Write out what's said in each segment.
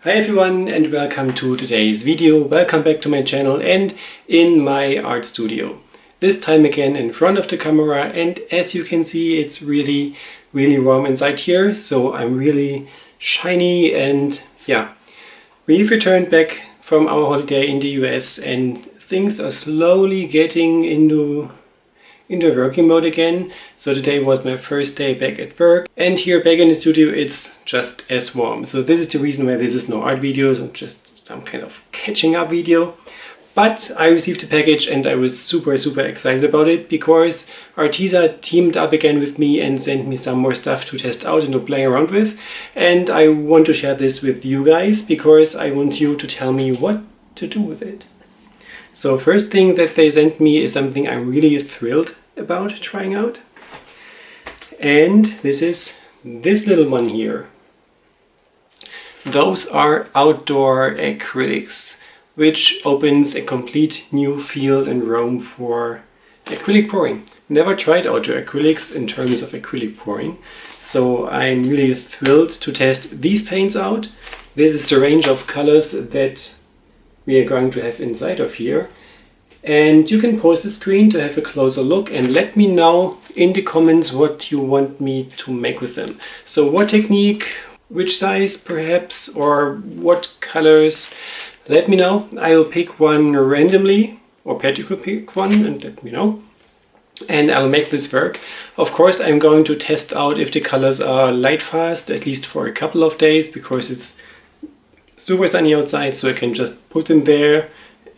Hi everyone and welcome to today's video. Welcome back to my channel and in my art studio. This time again in front of the camera, and as you can see it's really warm inside here, so I'm really shiny. And yeah, we've returned back from our holiday in the US and things are slowly getting into working mode again. So today was my first day back at work, and here back in the studio it's just as warm. So this is the reason why this is no art video, so just some kind of catching up video. But I received a package and I was super excited about it, because Arteza teamed up again with me and sent me some more stuff to test out and to play around with. And I want to share this with you guys because I want you to tell me what to do with it. So first thing that they sent me is something I'm really thrilled about trying out. And this is this little one here. Those are outdoor acrylics, which opens a complete new field and realm for acrylic pouring. Never tried outdoor acrylics in terms of acrylic pouring, so I'm really thrilled to test these paints out. This is the range of colors that we are going to have inside of here. And you can pause the screen to have a closer look and let me know in the comments what you want me to make with them. So what technique, which size perhaps, or what colors, let me know. I will pick one randomly, or Patrick will pick one and let me know. And I'll make this work. Of course I'm going to test out if the colors are light fast, at least for a couple of days, because it's super sunny outside, so I can just put them there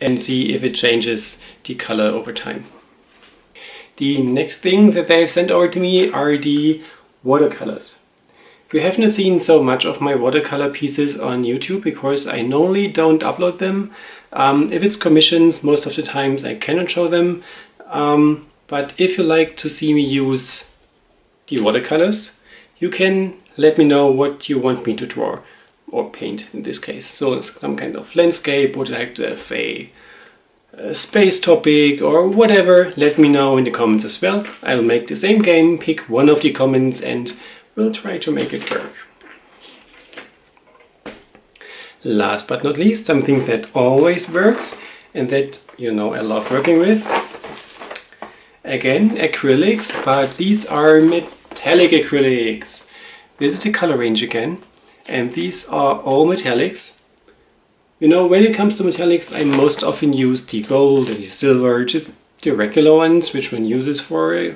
and see if it changes the color over time. The next thing that they've sent over to me are the watercolors. You have not seen so much of my watercolor pieces on YouTube because I normally don't upload them. If it's commissions, most of the times I cannot show them. But if you like to see me use the watercolors, you can let me know what you want me to draw or paint in this case. So some kind of landscape, would like to have a space topic or whatever, let me know in the comments as well. I'll make the same game, pick one of the comments and we'll try to make it work. Last but not least, something that always works and that you know I love working with. Again, acrylics, but these are metallic acrylics. This is the color range again. And these are all metallics. You know, when it comes to metallics, I most often use the gold and the silver, just the regular ones, which one uses for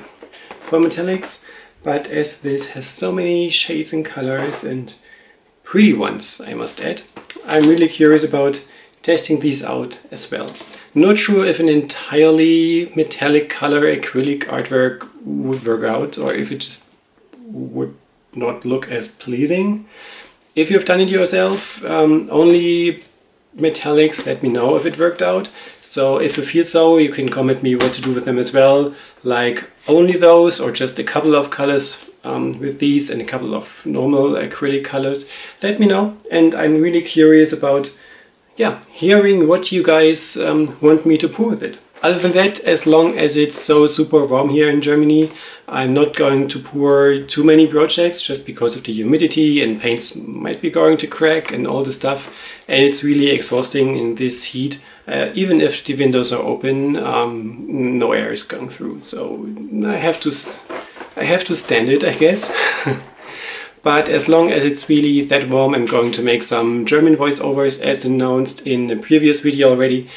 metallics. But as this has so many shades and colors, and pretty ones, I must add, I'm really curious about testing these out as well. Not sure if an entirely metallic color acrylic artwork would work out, or if it just would not look as pleasing. If you've done it yourself, only metallics, let me know if it worked out. So if you feel so, you can comment me what to do with them as well. Like only those, or just a couple of colors with these and a couple of normal acrylic colors. Let me know. And I'm really curious about hearing what you guys want me to pour with it. Other than that, as long as it's so super warm here in Germany, I'm not going to pour too many projects just because of the humidity, and paints might be going to crack and all the stuff. And it's really exhausting in this heat. Even if the windows are open, no air is going through. So I have to stand it, I guess. But as long as it's really that warm, I'm going to make some German voiceovers as announced in a previous video already,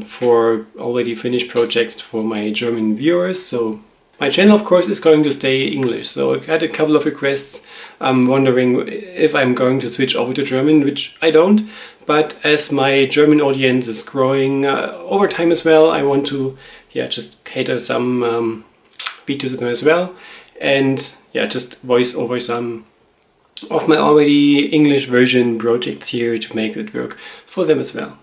for already finished projects for my German viewers. So my channel of course is going to stay English. So I got a couple of requests wondering if I'm going to switch over to German, which I don't. But as my German audience is growing over time as well, I want to just cater some videos to them as well. And just voice over some of my already English version projects here to make it work for them as well.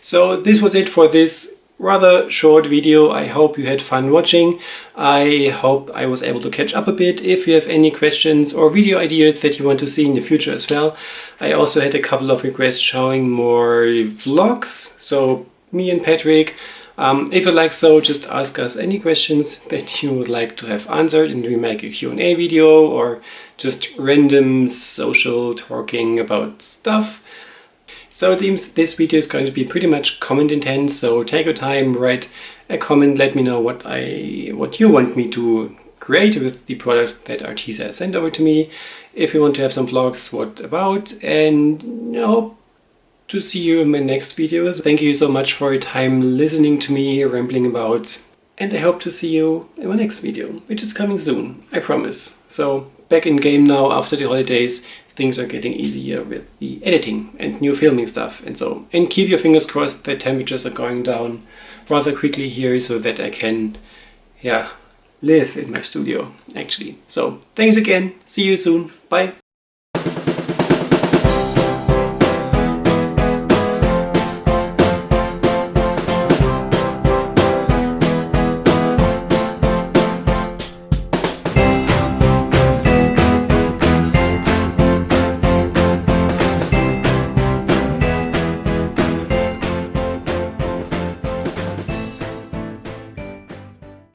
So this was it for this rather short video. I hope you had fun watching. I hope I was able to catch up a bit. If you have any questions or video ideas that you want to see in the future as well. I also had a couple of requests showing more vlogs. So me and Patrick If you like so, just ask us any questions that you would like to have answered and we make a Q&A video or just random social talking about stuff. So it seems this video is going to be pretty much comment intense, so take your time, write a comment, let me know what you want me to create with the products that Arteza sent over to me. If you want to have some vlogs, what about, and I hope to see you in my next videos. Thank you so much for your time listening to me rambling about, and I hope to see you in my next video, which is coming soon, I promise. So back in game now after the holidays. Things are getting easier with the editing and new filming stuff and so. And keep your fingers crossed that temperatures are going down rather quickly here so that I can, live in my studio actually. So thanks again. See you soon. Bye.